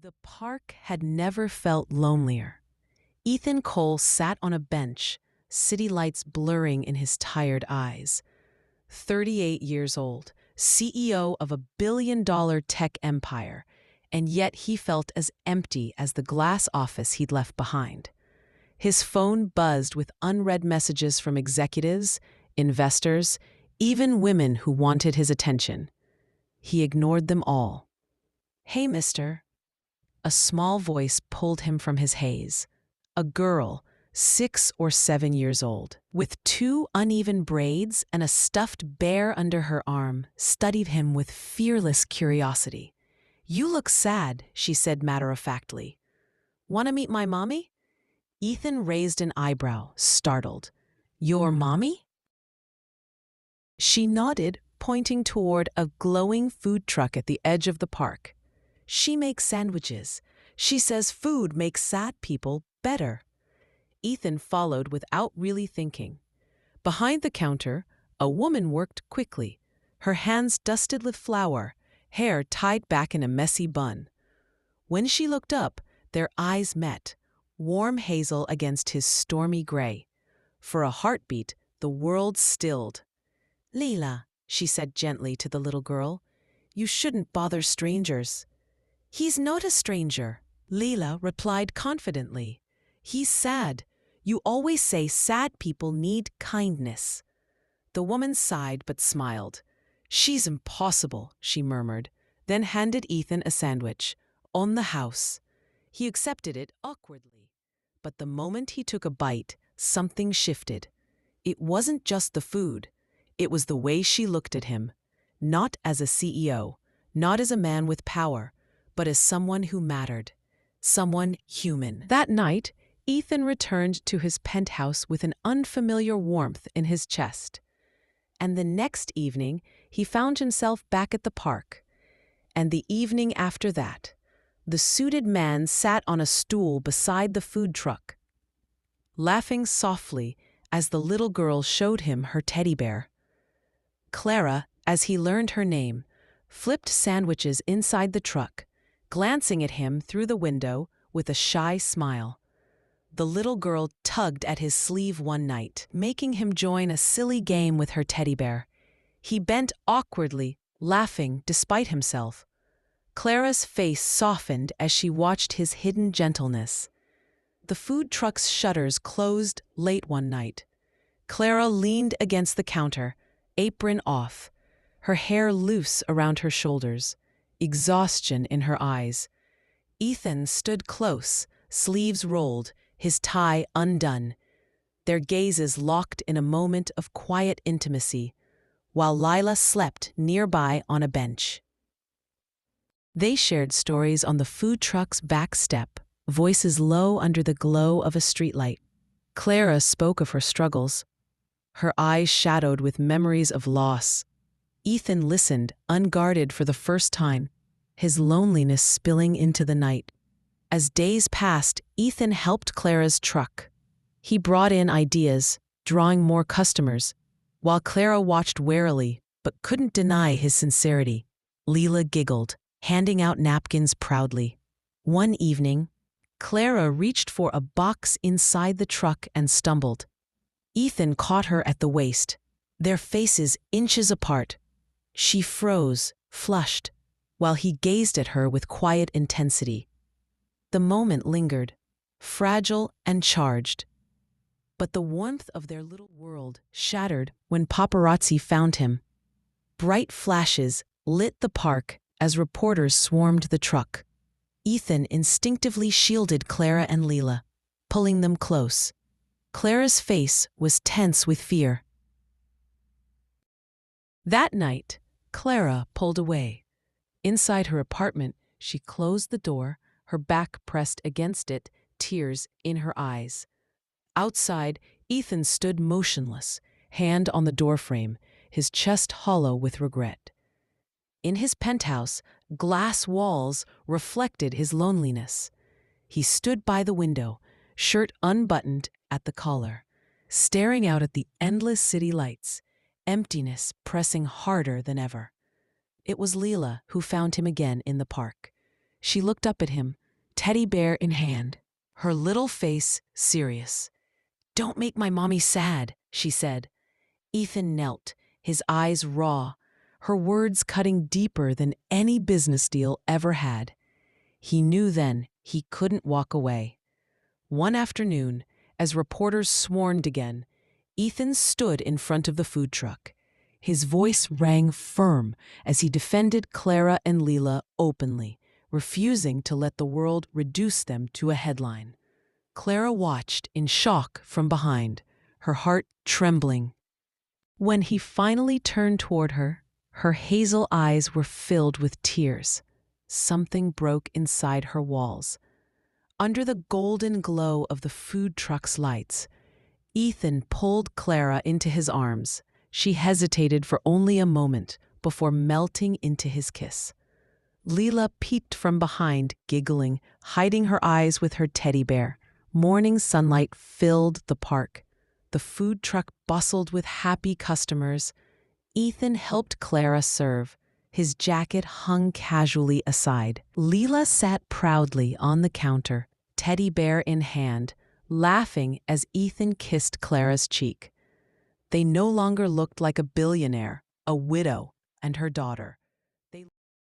The park had never felt lonelier. Ethan Cole sat on a bench, city lights blurring in his tired eyes. 38 years old, CEO of a $1 billion tech empire, and yet he felt as empty as the glass office he'd left behind. His phone buzzed with unread messages from executives, investors, even women who wanted his attention. He ignored them all. "Hey, mister." A small voice pulled him from his haze. A girl, 6 or 7 years old, with two uneven braids and a stuffed bear under her arm, studied him with fearless curiosity. "You look sad," she said matter-of-factly. "Want to meet my mommy?" Ethan raised an eyebrow, startled. "Your mommy?" She nodded, pointing toward a glowing food truck at the edge of the park. "She makes sandwiches. She says food makes sad people better." Ethan followed without really thinking. Behind the counter, a woman worked quickly, her hands dusted with flour, hair tied back in a messy bun. When she looked up, their eyes met, warm hazel against his stormy gray. For a heartbeat, the world stilled. "Leela," she said gently to the little girl, "you shouldn't bother strangers." "He's not a stranger," Leela replied confidently. "He's sad. You always say sad people need kindness." The woman sighed but smiled. "She's impossible," she murmured, then handed Ethan a sandwich. "On the house." He accepted it awkwardly. But the moment he took a bite, something shifted. It wasn't just the food. It was the way she looked at him. Not as a CEO, not as a man with power, but as someone who mattered. Someone human. That night, Ethan returned to his penthouse with an unfamiliar warmth in his chest. And the next evening, he found himself back at the park. And the evening after that, the suited man sat on a stool beside the food truck, laughing softly as the little girl showed him her teddy bear. Clara, as he learned her name, flipped sandwiches inside the truck, glancing at him through the window with a shy smile. The little girl tugged at his sleeve one night, making him join a silly game with her teddy bear. He bent awkwardly, laughing despite himself. Clara's face softened as she watched his hidden gentleness. The food truck's shutters closed late one night. Clara leaned against the counter, apron off, her hair loose around her shoulders, exhaustion in her eyes. Ethan stood close, sleeves rolled, his tie undone, their gazes locked in a moment of quiet intimacy, while Lila slept nearby on a bench. They shared stories on the food truck's back step, voices low under the glow of a streetlight. Clara spoke of her struggles, her eyes shadowed with memories of loss. Ethan listened, unguarded for the first time, his loneliness spilling into the night. As days passed, Ethan helped Clara's truck. He brought in ideas, drawing more customers, while Clara watched warily but couldn't deny his sincerity. Leela giggled, handing out napkins proudly. One evening, Clara reached for a box inside the truck and stumbled. Ethan caught her at the waist, their faces inches apart. She froze, flushed, while he gazed at her with quiet intensity. The moment lingered, fragile and charged. But the warmth of their little world shattered when paparazzi found him. Bright flashes lit the park as reporters swarmed the truck. Ethan instinctively shielded Clara and Leela, pulling them close. Clara's face was tense with fear. That night, Clara pulled away. Inside her apartment, she closed the door, her back pressed against it, tears in her eyes. Outside, Ethan stood motionless, hand on the doorframe, his chest hollow with regret. In his penthouse, glass walls reflected his loneliness. He stood by the window, shirt unbuttoned at the collar, staring out at the endless city lights, emptiness pressing harder than ever. It was Leela who found him again in the park. She looked up at him, teddy bear in hand, her little face serious. "Don't make my mommy sad," she said. Ethan knelt, his eyes raw, her words cutting deeper than any business deal ever had. He knew then he couldn't walk away. One afternoon, as reporters swarmed again, Ethan stood in front of the food truck. His voice rang firm as he defended Clara and Leela openly, refusing to let the world reduce them to a headline. Clara watched in shock from behind, her heart trembling. When he finally turned toward her, her hazel eyes were filled with tears. Something broke inside her walls. Under the golden glow of the food truck's lights, Ethan pulled Clara into his arms. She hesitated for only a moment before melting into his kiss. Leela peeked from behind, giggling, hiding her eyes with her teddy bear. Morning sunlight filled the park. The food truck bustled with happy customers. Ethan helped Clara serve. His jacket hung casually aside. Leela sat proudly on the counter, teddy bear in hand, laughing as Ethan kissed Clara's cheek. They no longer looked like a billionaire, a widow, and her daughter.